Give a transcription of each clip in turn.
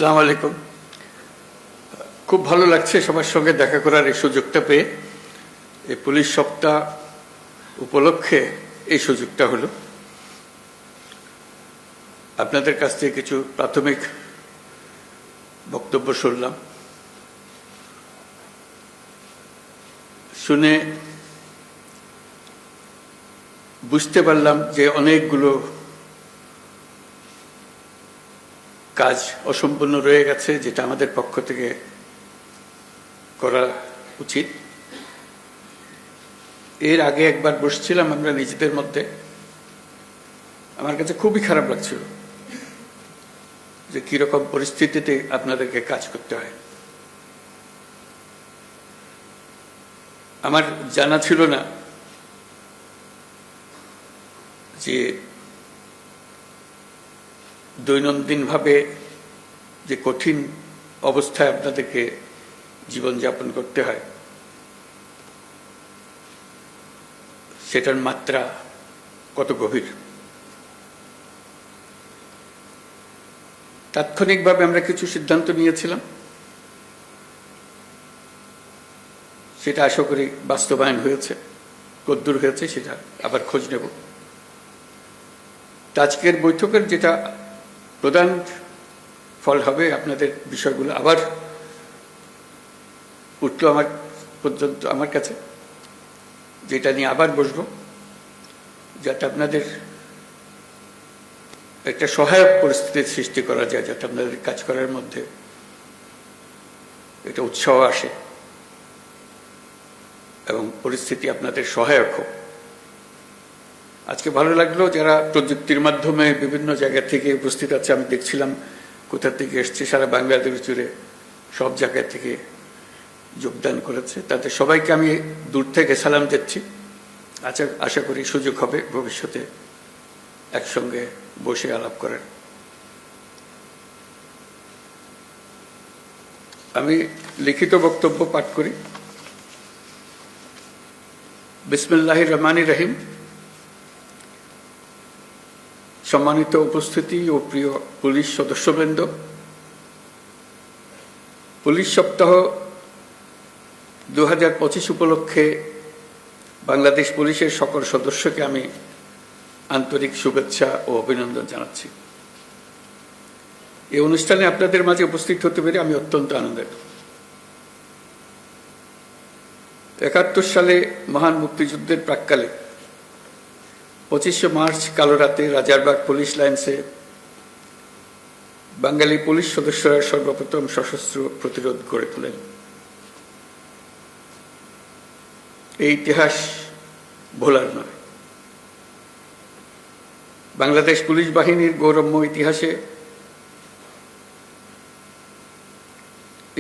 আসসালামু আলাইকুম। খুব ভালো লাগছে সবার সঙ্গে দেখা করার এই সুযোগটা পেয়ে। এই পুলিশ সপ্তাহ উপলক্ষে এই সুযোগটা হলো। আপনাদের কাছ থেকে কিছু প্রাথমিক বক্তব্য শুনলাম, শুনে বুঝতে পারলাম যে অনেকগুলো কাজ অসম্পূর্ণ রয়ে গেছে, যেটা আমাদের পক্ষ থেকে করা উচিত। এর আগে একবার বসছিলাম আমরা নিজেদের মধ্যে, আমার কাছে খুবই খারাপ লাগছিল যে কিরকম পরিস্থিতিতে আপনাদেরকে কাজ করতে হয়। আমার জানা ছিল না যে দৈনন্দিনভাবে যে কঠিন অবস্থায় আপনাদেরকে জীবনযাপন করতে হয়, সেটার মাত্রা কত গভীর। তাৎক্ষণিকভাবে আমরা কিছু সিদ্ধান্ত নিয়েছিলাম, সেটা আশা করি বাস্তবায়ন হয়েছে। কদ্দূর হয়েছে সেটা আবার খোঁজ নেব। আজকের বৈঠকের যেটা প্রধান ফল হবে, আপনাদের বিষয়গুলো আবার উঠলো আমার কাছে, যেটা নিয়ে আবার বসবো, যাতে আপনাদের একটা সহায়ক পরিস্থিতির সৃষ্টি করা যায়, যাতে আপনাদের কাজ করার মধ্যে একটা উৎসাহ আসে এবং পরিস্থিতি আপনাদের সহায়ক হোক। আজকে ভালো লাগলো যারা প্রযুক্তির মাধ্যমে বিভিন্ন জায়গা থেকে উপস্থিত আছে। আমি দেখছিলাম কোথা থেকে এসছে, সারা বাংলাদেশ জুড়ে সব জায়গা থেকে যোগদান করেছে। তাদের সবাইকে আমি দূর থেকে সালাম দিচ্ছি। আশা করি সুযোগ হবে ভবিষ্যতে একসঙ্গে বসে আলাপ করার। আমি লিখিত বক্তব্য পাঠ করি। বিসমিল্লাহির রহমানির রহিম। সম্মানিত উপস্থিতি ও প্রিয় পুলিশ সদস্যবৃন্দ, পুলিশ সপ্তাহ 2025 উপলক্ষে বাংলাদেশ পুলিশের সকল সদস্যকে আমি আন্তরিক শুভেচ্ছা ও অভিনন্দন জানাচ্ছি। এই অনুষ্ঠানে আপনাদের মাঝে উপস্থিত হতে পেরে আমি অত্যন্ত আনন্দিত। 71 সালে মহান মুক্তিযুদ্ধের প্রাক্কালে 25শে মার্চ কালো রাতে রাজারবাগ পুলিশ লাইন্সে বাঙালি পুলিশ সদস্যরা সর্বপ্রথম সশস্ত্র প্রতিরোধ গড়ে তোলেন। এই ইতিহাস ভোলার নয়। বাংলাদেশ পুলিশ বাহিনীর গৌরবময় ইতিহাসে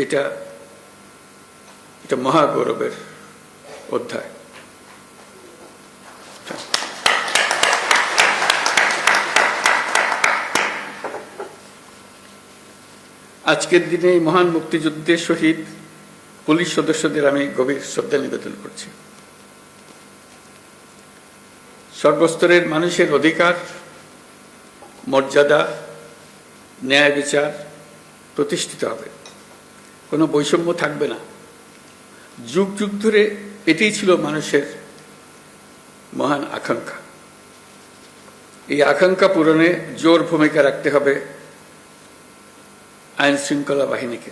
এটা মহাগৌরবের অধ্যায়। আজকের দিনে এই মহান মুক্তিযুদ্ধের শহীদ পুলিশ সদস্যদের আমি গভীর শ্রদ্ধা নিবেদন করছি। সর্বস্তরের মানুষের অধিকার, মর্যাদা, ন্যায় বিচার প্রতিষ্ঠিত হবে, কোনো বৈষম্য থাকবে না। যুগ যুগ ধরে এটাই ছিল মানুষের মহান আকাঙ্ক্ষা। এই আকাঙ্ক্ষা পূরণে জোর ভূমিকা রাখতে হবে আইন শৃঙ্খলা বাহিনীকে।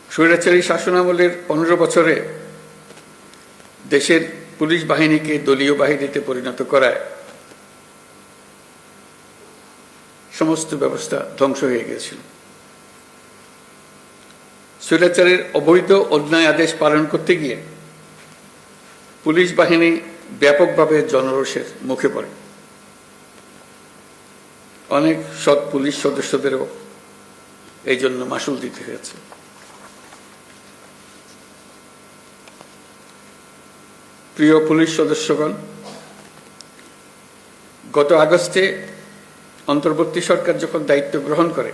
স্বৈরাচারী শাসনামলের 15 বছরে দেশের পুলিশ বাহিনীকে দলীয় বাহিনীতে পরিণত করায় সমস্ত ব্যবস্থা ধ্বংস হয়ে গিয়েছিল। স্বৈরাচারের অবৈধ অন্যায় আদেশ পালন করতে গিয়ে পুলিশ বাহিনী ব্যাপকভাবে জনরোষের মুখে পড়ে। অনেক সৎ পুলিশ সদস্যদেরও এই জন্য মাশুল দিতে হয়েছে। প্রিয় পুলিশ সদস্যগণ, গত আগস্টে অন্তর্বর্তী সরকার যখন দায়িত্ব গ্রহণ করে,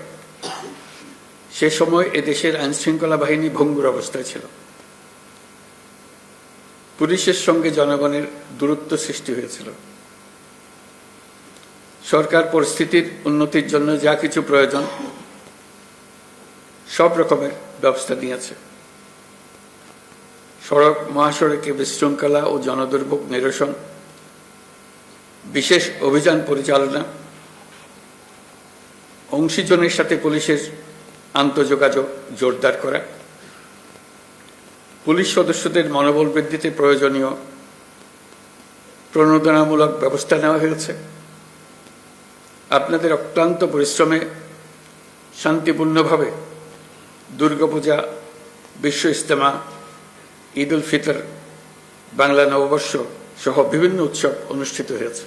সে সময় এদেশের আইন শৃঙ্খলা বাহিনী ভঙ্গুর অবস্থায় ছিল। পুলিশের সঙ্গে জনগণের দূরত্ব সৃষ্টি হয়েছিল। সরকার পরিস্থিতির উন্নতির জন্য যা কিছু প্রয়োজন সব রকমের ব্যবস্থা নিয়েছে। সড়ক মহাসড়কে বিশৃঙ্খলা ও জনদুর্ভোগ নিরসন, বিশেষ অভিযান পরিচালনা, অংশীজনের সাথে পুলিশের আন্তঃযোগাযোগ জোরদার করা, পুলিশ সদস্যদের মনোবল বৃদ্ধিতে প্রয়োজনীয় প্রণোদনামূলক ব্যবস্থা নেওয়া হয়েছে। আপনাদের অক্লান্ত পরিশ্রমে শান্তিপূর্ণভাবে দুর্গাপূজা, বিশ্ব ইজতেমা, ঈদ উল ফিতর, বাংলা নববর্ষ সহ বিভিন্ন উৎসব অনুষ্ঠিত হয়েছে।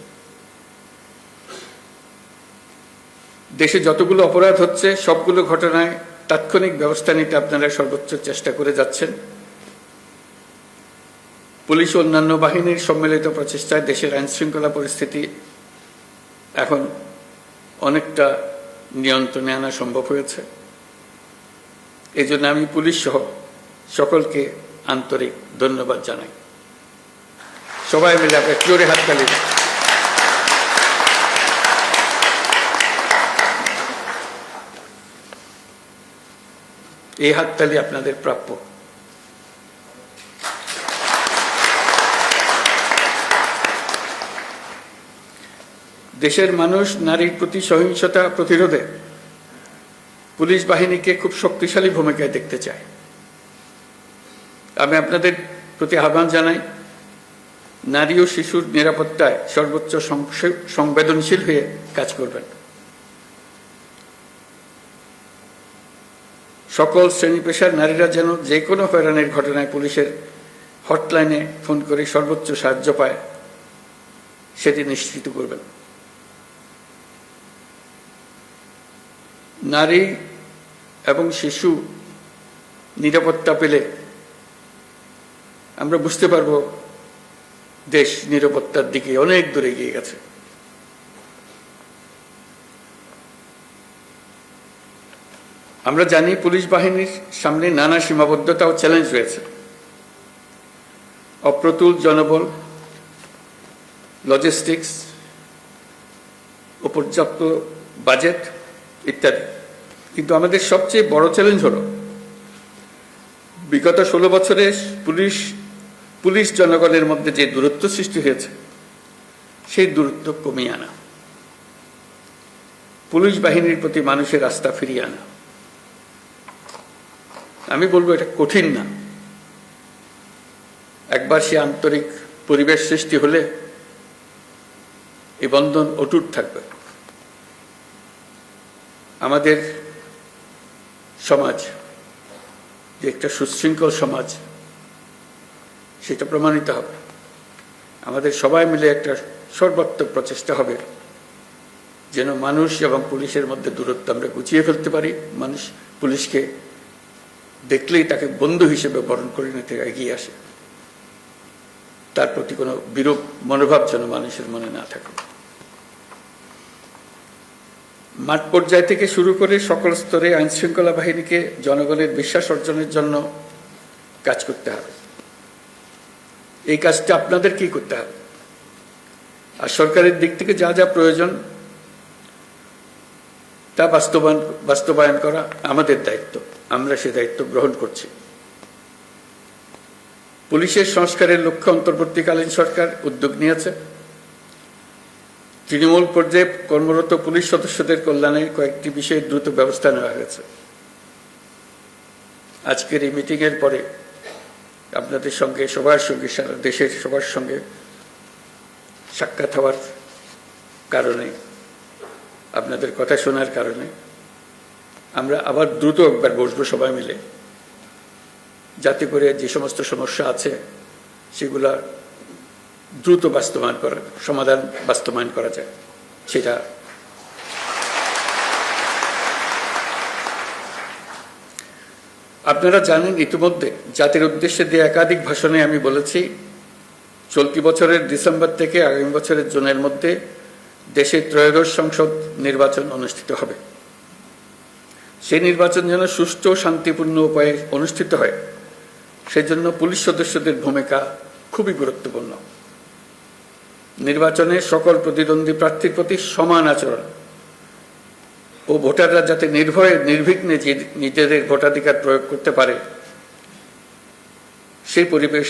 দেশে যতগুলো অপরাধ হচ্ছে সবগুলো ঘটনায় তাৎক্ষণিক ব্যবস্থা নিতে আপনারা সর্বোচ্চ চেষ্টা করে যাচ্ছেন। পুলিশ ও অন্যান্য বাহিনীর সম্মিলিত প্রচেষ্টায় দেশের আইনশৃঙ্খলা পরিস্থিতি এখন অনেকটা নিয়ন্ত্রণে আনা সম্ভব হয়েছে। এই জন্য আমি পুলিশ সহ সকলকে আন্তরিক ধন্যবাদ জানাই। সবাই মিলে আপনার জোরে হাততালি। এই হাততালি আপনাদের প্রাপ্য। দেশের মানুষ নারীর প্রতি সহিংসতা প্রতিরোধে পুলিশ বাহিনীকে খুব শক্তিশালী ভূমিকায় দেখতে চায়। আমি আপনাদের প্রতি আহ্বান জানাই, নারী ও শিশুর নিরাপত্তায় সর্বোচ্চ সংবেদনশীল হয়ে কাজ করবেন। সকল শ্রেণী পেশার নারীরা যেন যে কোনো হয়রানির ঘটনায় পুলিশের হটলাইনে ফোন করে সর্বোচ্চ সাহায্য পায় সেটি নিশ্চিত করবেন। নারী এবং শিশু নিরাপত্তা পেলে আমরা বুঝতে পারব দেশ নিরাপত্তার দিকে অনেক দূরে এগিয়ে গেছে। আমরা জানি পুলিশ বাহিনীর সামনে নানা সীমাবদ্ধতা ও চ্যালেঞ্জ রয়েছে। অপ্রতুল জনবল, লজিস্টিক্স, পর্যাপ্ত বাজেট ইত্যাদি। কিন্তু আমাদের সবচেয়ে বড় চ্যালেঞ্জ হল বিগত 16 বছরে পুলিশ জনগণের মধ্যে যে দূরত্ব সৃষ্টি হয়েছে সেই দূরত্ব কমিয়ে আনা, পুলিশ বাহিনীর প্রতি মানুষের আস্থা ফিরিয়ে আনা। আমি বলবো এটা কঠিন না। একবার সে আন্তরিক পরিবেশ সৃষ্টি হলে এই বন্ধন অটুট থাকবে। আমাদের সমাজ যে একটা সুশৃঙ্খল সমাজ সেটা প্রমাণিত হবে। আমাদের সবাই মিলে একটা সর্বাত্মক প্রচেষ্টা হবে যেন মানুষ এবং পুলিশের মধ্যে দূরত্ব আমরা গুছিয়ে ফেলতে পারি। মানুষ পুলিশকে দেখলেই তাকে বন্ধু হিসেবে বরণ করে নিতে এগিয়ে আসে। তার প্রতি কোনো বিরূপ মনোভাব যেন মানুষের মনে না থাকে। মাঠ পর্যায় থেকে শুরু করে সকল স্তরে আইনশৃঙ্খলা বাহিনীকে জনগণের বিশ্বাস অর্জনের জন্য কাজ করতে হবে। এই কাজটা আপনাদেরকেই করতে হবে। আর সরকারের দিক থেকে যা যা প্রয়োজন তা বাস্তবায়ন করা আমাদের দায়িত্ব। আমরা সে দায়িত্ব গ্রহণ করছি। পুলিশের সংস্কারের লক্ষ্যে অন্তর্বর্তীকালীন সরকার উদ্যোগ নিয়েছে। তৃণমূল পর্যায়ে কর্মরত পুলিশ সদস্যদের কল্যাণে কয়েকটি বিষয়ে দ্রুত ব্যবস্থা নেওয়া হয়েছে। আজকের এই মিটিংয়ের পরে আপনাদের সঙ্গে সবার সঙ্গে সারা দেশের সবার সঙ্গে সাক্ষাৎ হওয়ার কারণে, আপনাদের কথা শোনার কারণে আমরা আবার দ্রুত একবার বসবো সবাই মিলে, যাতে করে যে সমস্ত সমস্যা আছে সেগুলা দ্রুত সমাধান বাস্তবায়ন করা যায়। সেটা আপনারা জানেন, ইতিমধ্যে জাতির উদ্দেশ্যে দিয়ে একাধিক ভাষণে আমি বলেছি, চলতি বছরের ডিসেম্বর থেকে আগামী বছরের জুনের মধ্যে দেশে ত্রয়োদশ সংসদ নির্বাচন অনুষ্ঠিত হবে। সেই নির্বাচন যেন সুষ্ঠু ও শান্তিপূর্ণ উপায়ে অনুষ্ঠিত হয়, সেজন্য পুলিশ সদস্যদের ভূমিকা খুবই গুরুত্বপূর্ণ। নির্বাচনে সকল প্রতিদ্বন্দ্বী প্রার্থীর প্রতি সমান আচরণ ও ভোটাররা যাতে নির্ভয়ে নির্বিঘ্নে নিজেদের ভোটাধিকার প্রয়োগ করতে পারে সেই পরিবেশ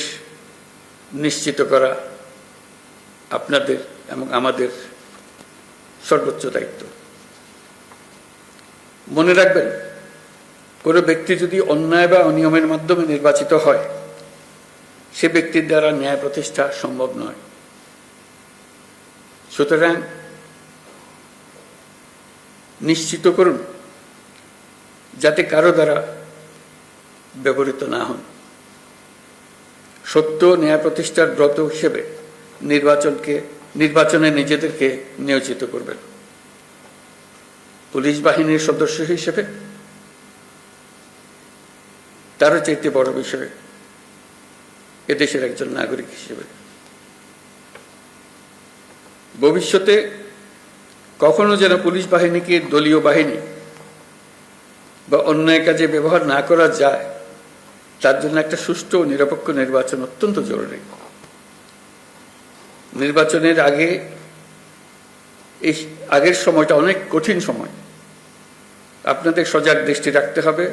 নিশ্চিত করা আপনাদের এবং আমাদের সর্বোচ্চ দায়িত্ব। মনে রাখবেন, কোনো ব্যক্তি যদি অন্যায় বা অনিয়মের মাধ্যমে নির্বাচিত হয়, সে ব্যক্তির দ্বারা ন্যায় প্রতিষ্ঠা সম্ভব নয়। সুতরাং নিশ্চিত করুন যাতে কারো দ্বারা ব্যবহৃত না হন। সত্য ন্যায় প্রতিষ্ঠার ব্রত হিসেবে নির্বাচনে নিজেদেরকে নিয়োজিত করবেন। পুলিশ বাহিনীর সদস্য হিসেবে তারও চাইতে বড় বিষয় এদেশের একজন নাগরিক হিসেবে ভবিষ্যতে কখনো যেন পুলিশ বাহিনীকে দলীয় বাহিনী বা অন্যায় কাজে ব্যবহার না করা যায়, তার জন্য একটা সুষ্ঠু ও নিরপেক্ষ নির্বাচন অত্যন্ত জরুরি। নির্বাচনের আগের সময়টা অনেক কঠিন সময়। আপনাদের সজাগ দৃষ্টি রাখতে হবে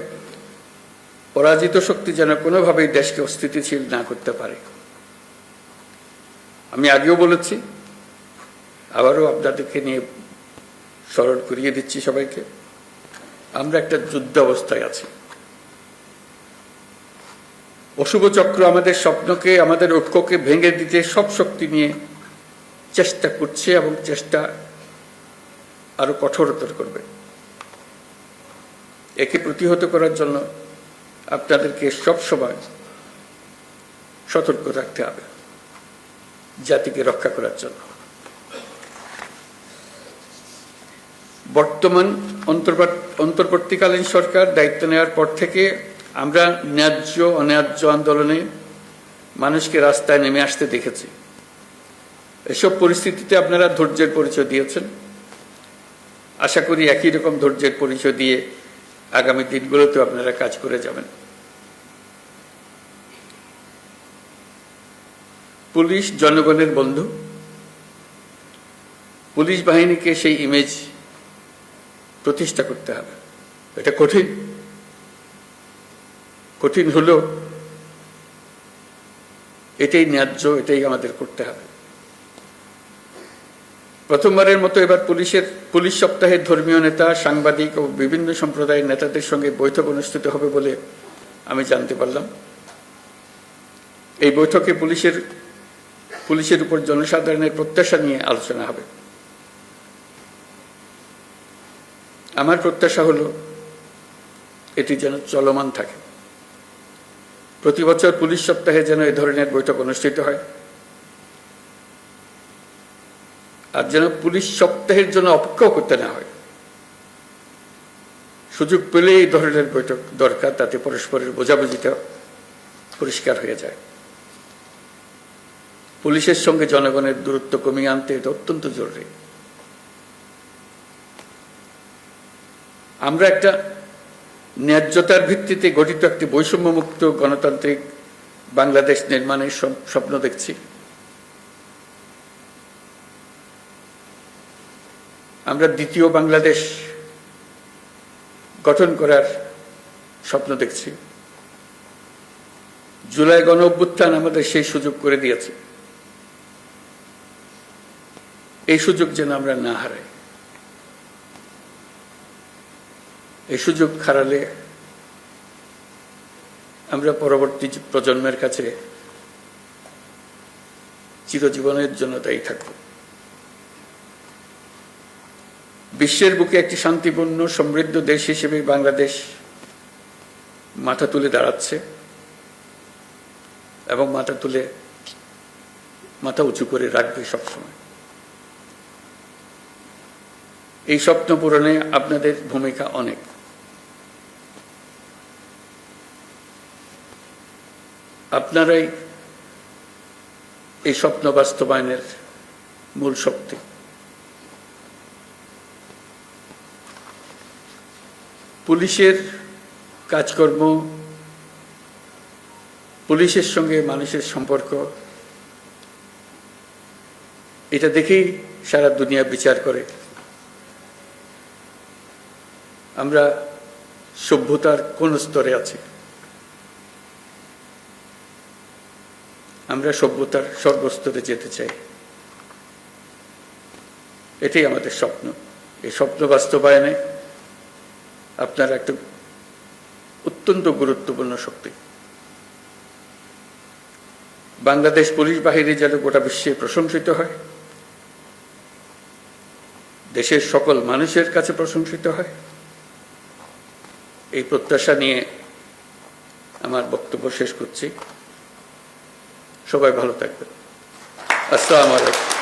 পরাজিত শক্তি যেন কোনোভাবেই দেশকে অস্থিতিশীল না করতে পারে। আমি আগেও বলেছি, আবারও আপনাদেরকে নিয়ে স্মরণ করিয়ে দিচ্ছি সবাইকে, আমরা একটা যুদ্ধ অবস্থায় আছি। অশুভ চক্র আমাদের স্বপ্নকে, আমাদের ঐক্যকে ভেঙে দিতে সব শক্তি নিয়ে চেষ্টা করছে এবং চেষ্টা আরো কঠোরতর করবে। একে প্রতিহত করার জন্য আপনাদেরকে সবসময় সতর্ক থাকতে হবে, জাতিকে রক্ষা করার জন্য। বর্তমান অন্তর্বর্তীকালীন সরকার দায়িত্ব নেওয়ার পর থেকে আমরা ন্যায্য অন্যায্য আন্দোলনে মানুষকে রাস্তায় নেমে আসতে দেখেছি। এসব পরিস্থিতিতে আপনারা ধৈর্যের পরিচয় দিয়েছেন। আশা করি একই রকম ধৈর্যের পরিচয় দিয়ে আগামী দিনগুলোতেও আপনারা কাজ করে যাবেন। পুলিশ জনগণের বন্ধু। পুলিশ বাহিনীকে সেই ইমেজ প্রতিষ্ঠা করতে হবে। এটা কঠিন হলেও এটাই ন্যায্য, এটাই আমাদের করতে হবে। প্রথমবারের মতো এবার পুলিশ সপ্তাহে ধর্মীয় নেতা, সাংবাদিক ও বিভিন্ন সম্প্রদায়ের নেতাদের সঙ্গে বৈঠক অনুষ্ঠিত হবে বলে আমি জানতে পারলাম। এই বৈঠকে পুলিশের উপর জনসাধারণের প্রত্যাশা নিয়ে আলোচনা হবে। আমার প্রত্যাশা হলো এটি যেন চলমান থাকে। প্রতি বছর পুলিশ সপ্তাহে যেন এই ধরনের বৈঠক অনুষ্ঠিত হয়, আর যেন পুলিশ সপ্তাহের জন্য অপেক্ষাও করতে না হয়। সুযোগ পেলে এই ধরনের বৈঠক দরকার, তাতে পরস্পরের বোঝাবুঝিটা পরিষ্কার হয়ে যায়। পুলিশের সঙ্গে জনগণের দূরত্ব কমিয়ে আনতে এটা অত্যন্ত জরুরি। আমরা একটা ন্যায্যতার ভিত্তিতে গঠিত একটি বৈষম্যমুক্ত গণতান্ত্রিক বাংলাদেশ নির্মাণের স্বপ্ন দেখছি। আমরা দ্বিতীয় বাংলাদেশ গঠন করার স্বপ্ন দেখছি। জুলাই গণ অভ্যুত্থান আমাদের সেই সুযোগ করে দিয়েছে। এই সুযোগ যেন আমরা না হারাই। এই সুযোগ হারালে আমরা পরবর্তী প্রজন্মের কাছে চিরজীবনের জন্য দায়ী থাকব। বিশ্বের বুকে একটি শান্তিপূর্ণ সমৃদ্ধ দেশ হিসেবে বাংলাদেশ মাথা তুলে দাঁড়াচ্ছে এবং মাথা উঁচু করে রাখবে সবসময়। এই স্বপ্ন পূরণে আপনাদের ভূমিকা অনেক। আপনারাই এই স্বপ্ন বাস্তবায়নের মূল শক্তি। পুলিশের কাজকর্ম, পুলিশের সঙ্গে মানুষের সম্পর্ক এটা দেখেই সারা দুনিয়া বিচার করে আমরা সভ্যতার কোন স্তরে আছি। আমরা সভ্যতার সর্বস্তরে যেতে চাই, এটাই আমাদের স্বপ্ন। এই স্বপ্ন বাস্তবায়নে আপনারা একটা অত্যন্ত গুরুত্বপূর্ণ শক্তি। বাংলাদেশ পুলিশ বাহিনী যেন গোটা বিশ্বে প্রশংসিত হয়, দেশের সকল মানুষের কাছে প্রশংসিত হয়, এই প্রত্যাশা নিয়ে আমার বক্তব্য শেষ করছি। সবাই ভালো থাকবেন। আসসালামু আলাইকুম।